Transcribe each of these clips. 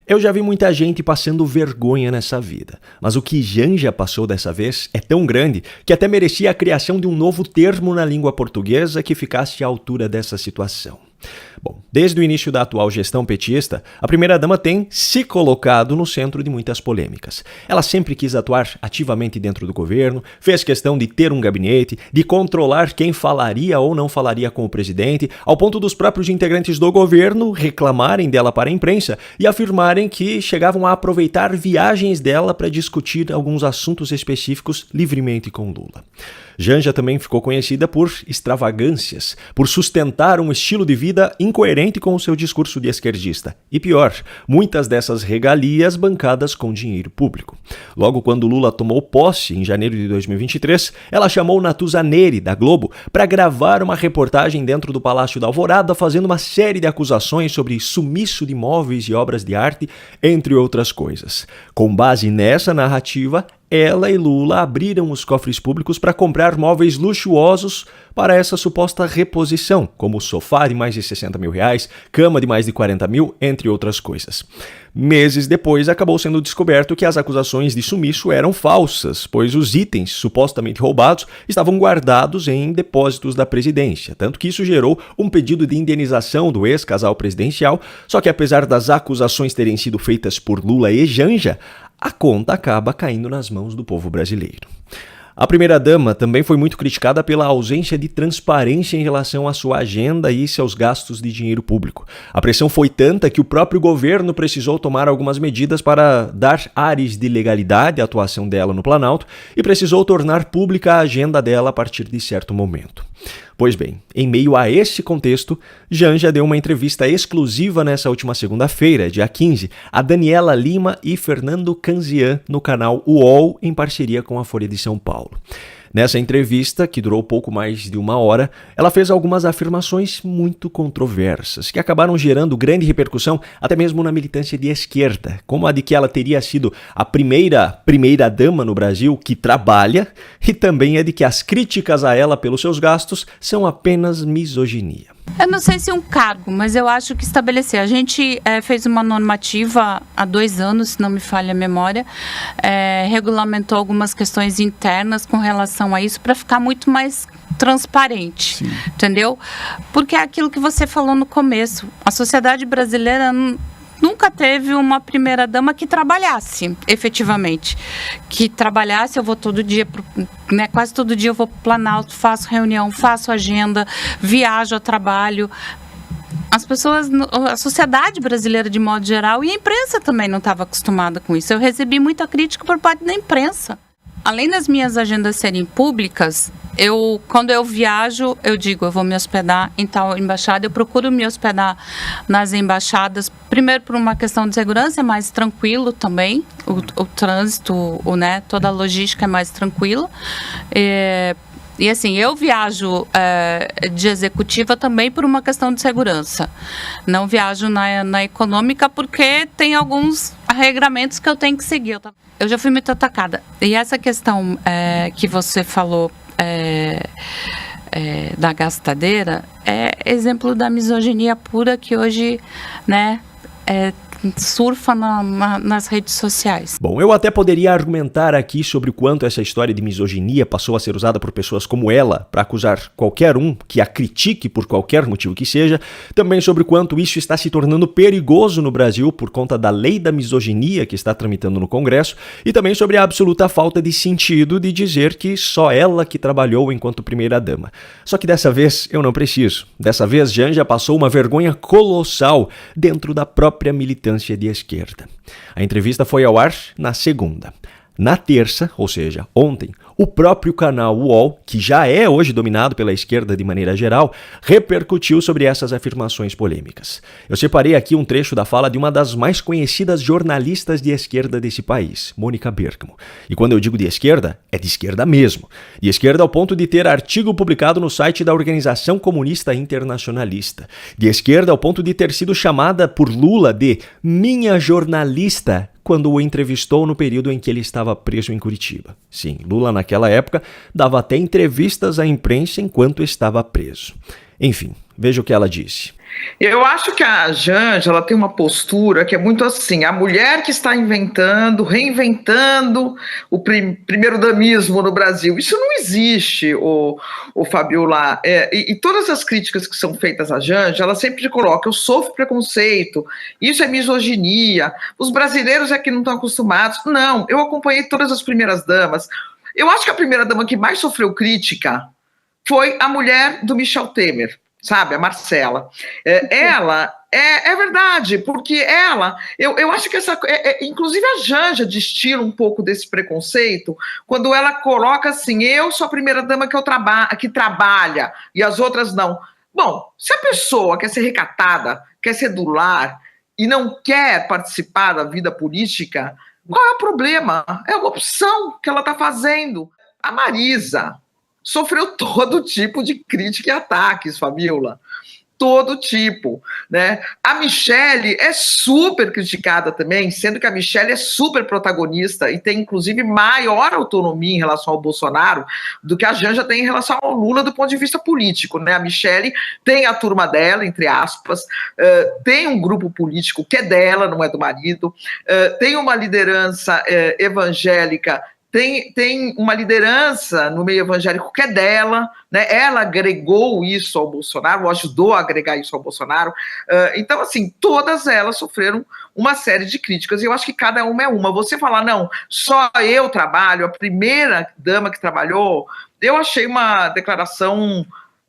Eu já vi muita gente passando vergonha nessa vida, mas o que Janja passou dessa vez é tão grande que até merecia a criação de um novo termo na língua portuguesa que ficasse à altura dessa situação. Bom, desde o início da atual gestão petista, a primeira-dama tem se colocado no centro de muitas polêmicas. Ela sempre quis atuar ativamente dentro do governo, fez questão de ter um gabinete, de controlar quem falaria ou não falaria com o presidente, ao ponto dos próprios integrantes do governo reclamarem dela para a imprensa e afirmarem que chegavam a aproveitar viagens dela para discutir alguns assuntos específicos livremente com Lula. Janja também ficou conhecida por extravagâncias, por sustentar um estilo de vida incoerente com o seu discurso de esquerdista. E pior, muitas dessas regalias bancadas com dinheiro público. Logo quando Lula tomou posse, em janeiro de 2023, ela chamou Natuza Neri, da Globo, para gravar uma reportagem dentro do Palácio da Alvorada, fazendo uma série de acusações sobre sumiço de imóveis e obras de arte, entre outras coisas. Com base nessa narrativa, ela e Lula abriram os cofres públicos para comprar móveis luxuosos para essa suposta reposição, como sofá de mais de 60 mil reais, cama de mais de 40 mil, entre outras coisas. Meses depois, acabou sendo descoberto que as acusações de sumiço eram falsas, pois os itens supostamente roubados estavam guardados em depósitos da presidência, tanto que isso gerou um pedido de indenização do ex-casal presidencial, só que apesar das acusações terem sido feitas por Lula e Janja, a conta acaba caindo nas mãos do povo brasileiro. A primeira-dama também foi muito criticada pela ausência de transparência em relação à sua agenda e seus gastos de dinheiro público. A pressão foi tanta que o próprio governo precisou tomar algumas medidas para dar ares de legalidade à atuação dela no Planalto e precisou tornar pública a agenda dela a partir de certo momento. Pois bem, em meio a esse contexto, Janja deu uma entrevista exclusiva nessa última segunda-feira, dia 15, a Daniela Lima e Fernando Canzian no canal UOL, em parceria com a Folha de São Paulo. Nessa entrevista, que durou pouco mais de uma hora, ela fez algumas afirmações muito controversas, que acabaram gerando grande repercussão até mesmo na militância de esquerda, como a de que ela teria sido a primeira-dama no Brasil que trabalha, e também a de que as críticas a ela pelos seus gastos são apenas misoginia. Eu não sei se um cargo, mas eu acho que estabelecer. A gente fez uma normativa há 2 anos, se não me falha a memória, regulamentou algumas questões internas com relação a isso para ficar muito mais transparente, sim, entendeu? Porque é aquilo que você falou no começo, a sociedade brasileira nunca teve uma primeira-dama que trabalhasse, efetivamente. Que trabalhasse, eu vou todo dia, quase todo dia eu vou para o Planalto, faço reunião, faço agenda, viajo a trabalho. As pessoas, a sociedade brasileira de modo geral, e a imprensa também não estava acostumada com isso. Eu recebi muita crítica por parte da imprensa. Além das minhas agendas serem públicas, quando eu viajo, eu vou me hospedar em tal embaixada, eu procuro me hospedar nas embaixadas, primeiro por uma questão de segurança, é mais tranquilo também, o trânsito, toda a logística é mais tranquila. E assim, eu viajo de executiva também por uma questão de segurança. Não viajo na econômica porque tem alguns regramentos que eu tenho que seguir. Eu já fui muito atacada. E essa questão que você falou da gastadeira é exemplo da misoginia pura que hoje, surfa nas redes sociais. Bom, eu até poderia argumentar aqui sobre o quanto essa história de misoginia passou a ser usada por pessoas como ela para acusar qualquer um que a critique por qualquer motivo que seja, também sobre o quanto isso está se tornando perigoso no Brasil por conta da lei da misoginia que está tramitando no Congresso e também sobre a absoluta falta de sentido de dizer que só ela que trabalhou enquanto primeira-dama. Só que dessa vez eu não preciso. Dessa vez Janja passou uma vergonha colossal dentro da própria militância de esquerda. A entrevista foi ao ar na segunda. Na terça, ou seja, ontem, o próprio canal UOL, que já é hoje dominado pela esquerda de maneira geral, repercutiu sobre essas afirmações polêmicas. Eu separei aqui um trecho da fala de uma das mais conhecidas jornalistas de esquerda desse país, Mônica Bergamo. E quando eu digo de esquerda, é de esquerda mesmo. De esquerda ao ponto de ter artigo publicado no site da Organização Comunista Internacionalista. De esquerda ao ponto de ter sido chamada por Lula de minha jornalista quando o entrevistou no período em que ele estava preso em Curitiba. Sim, Lula naquela época dava até entrevistas à imprensa enquanto estava preso. Enfim, veja o que ela disse. Eu acho que a Janja, ela tem uma postura que é muito assim, a mulher que está inventando, reinventando o primeiro-damismo no Brasil. Isso não existe, o Fabiola. E todas as críticas que são feitas à Janja, ela sempre coloca, eu sofro preconceito, isso é misoginia, os brasileiros é que não estão acostumados. Não, eu acompanhei todas as primeiras damas. Eu acho que a primeira dama que mais sofreu crítica foi a mulher do Michel Temer, sabe, a Marcela. Ela, é verdade, porque ela, eu acho que inclusive a Janja destila um pouco desse preconceito, quando ela coloca assim, eu sou a primeira dama que trabalha, e as outras não. Bom, se a pessoa quer ser recatada, quer ser do lar, e não quer participar da vida política, qual é o problema? É uma opção que ela está fazendo. A Marisa sofreu todo tipo de crítica e ataques, Fabiola. Todo tipo, né? A Michelle é super criticada também, sendo que a Michelle é super protagonista e tem, inclusive, maior autonomia em relação ao Bolsonaro do que a Janja tem em relação ao Lula do ponto de vista político, né? A Michelle tem a turma dela, entre aspas, tem um grupo político que é dela, não é do marido, tem uma liderança evangélica, tem uma liderança no meio evangélico que é dela, né? Ela agregou isso ao Bolsonaro, ajudou a agregar isso ao Bolsonaro. Então, assim, todas elas sofreram uma série de críticas, e eu acho que cada uma é uma. Você falar, não, só eu trabalho, a primeira dama que trabalhou, eu achei uma declaração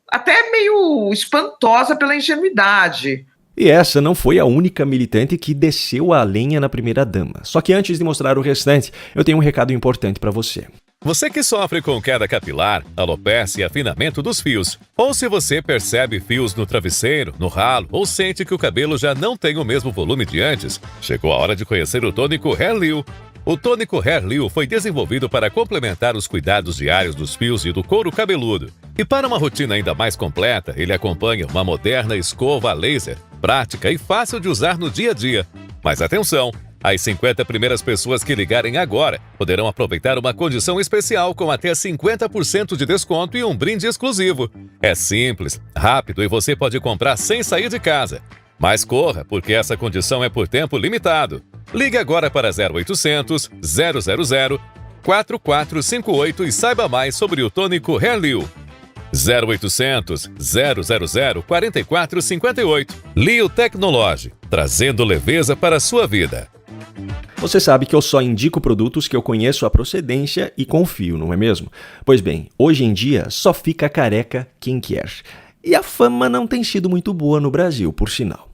até meio espantosa pela ingenuidade. E essa não foi a única militante que desceu a lenha na primeira-dama. Só que antes de mostrar o restante, eu tenho um recado importante para você. Você que sofre com queda capilar, alopecia e afinamento dos fios, ou se você percebe fios no travesseiro, no ralo, ou sente que o cabelo já não tem o mesmo volume de antes, chegou a hora de conhecer o tônico Hair Liu. O tônico Hair Liu foi desenvolvido para complementar os cuidados diários dos fios e do couro cabeludo. E para uma rotina ainda mais completa, ele acompanha uma moderna escova a laser, prática e fácil de usar no dia a dia. Mas atenção! As 50 primeiras pessoas que ligarem agora poderão aproveitar uma condição especial com até 50% de desconto e um brinde exclusivo. É simples, rápido e você pode comprar sem sair de casa. Mas corra, porque essa condição é por tempo limitado. Ligue agora para 0800 000 4458 e saiba mais sobre o tônico Hair Liu. 0800 000 4458. Liu Technology, trazendo leveza para a sua vida. Você sabe que eu só indico produtos que eu conheço a procedência e confio, não é mesmo? Pois bem, hoje em dia só fica careca quem quer. E a fama não tem sido muito boa no Brasil, por sinal.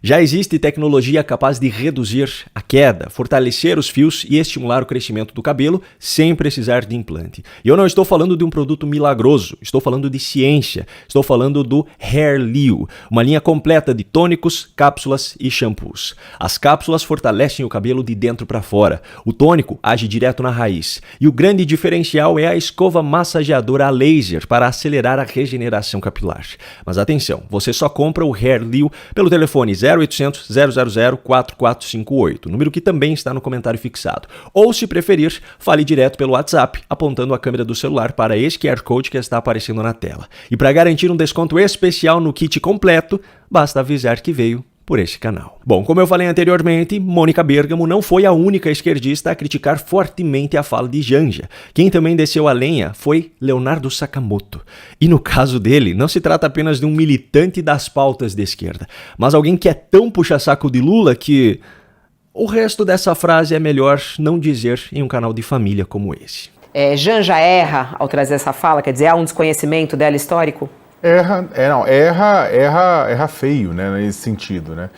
Já existe tecnologia capaz de reduzir a queda, fortalecer os fios e estimular o crescimento do cabelo sem precisar de implante. E eu não estou falando de um produto milagroso, estou falando de ciência, estou falando do Hair Liu, uma linha completa de tônicos, cápsulas e shampoos. As cápsulas fortalecem o cabelo de dentro para fora, o tônico age direto na raiz e o grande diferencial é a escova massageadora a laser para acelerar a regeneração capilar. Mas atenção, você só compra o Hair Liu pelo telefone 0800 000 4458, número que também está no comentário fixado. Ou, se preferir, fale direto pelo WhatsApp, apontando a câmera do celular para esse QR Code que está aparecendo na tela. E para garantir um desconto especial no kit completo, basta avisar que veio por este canal. Bom, como eu falei anteriormente, Mônica Bergamo não foi a única esquerdista a criticar fortemente a fala de Janja. Quem também desceu a lenha foi Leonardo Sakamoto. E no caso dele, não se trata apenas de um militante das pautas de esquerda, mas alguém que é tão puxa-saco de Lula que o resto dessa frase é melhor não dizer em um canal de família como esse. Janja erra ao trazer essa fala? Quer dizer, há um desconhecimento dela histórico? Erra feio, né, nesse sentido, né?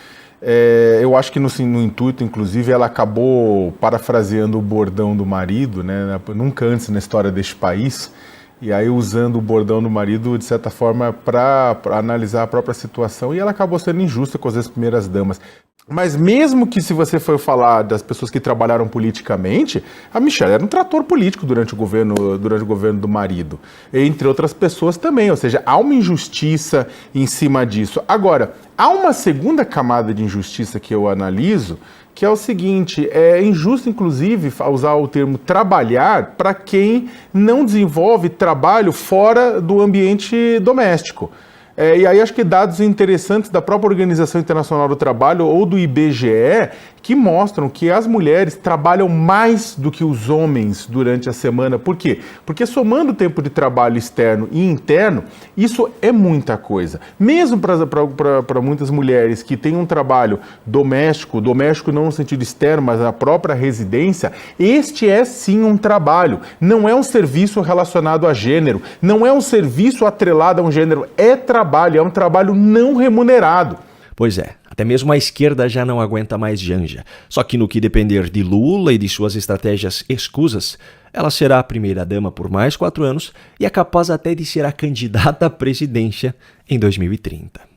Eu acho que no intuito, inclusive, ela acabou parafraseando o bordão do marido, né, nunca antes na história deste país, e aí usando o bordão do marido, de certa forma, para analisar a própria situação, e ela acabou sendo injusta com as primeiras damas. Mas mesmo que, se você for falar das pessoas que trabalharam politicamente, a Michelle era um trator político durante o governo do marido, entre outras pessoas também, ou seja, há uma injustiça em cima disso. Agora, há uma segunda camada de injustiça que eu analiso, que é o seguinte: é injusto, inclusive, usar o termo trabalhar para quem não desenvolve trabalho fora do ambiente doméstico. E aí acho que dados interessantes da própria Organização Internacional do Trabalho ou do IBGE que mostram que as mulheres trabalham mais do que os homens durante a semana. Por quê? Porque somando o tempo de trabalho externo e interno, isso é muita coisa. Mesmo para muitas mulheres que têm um trabalho doméstico não no sentido externo, mas na própria residência, este é sim um trabalho. Não é um serviço relacionado a gênero, não é um serviço atrelado a um gênero, é um trabalho não remunerado. Pois é, até mesmo a esquerda já não aguenta mais Janja. Só que no que depender de Lula e de suas estratégias escusas, ela será a primeira-dama por mais 4 anos e é capaz até de ser a candidata à presidência em 2030.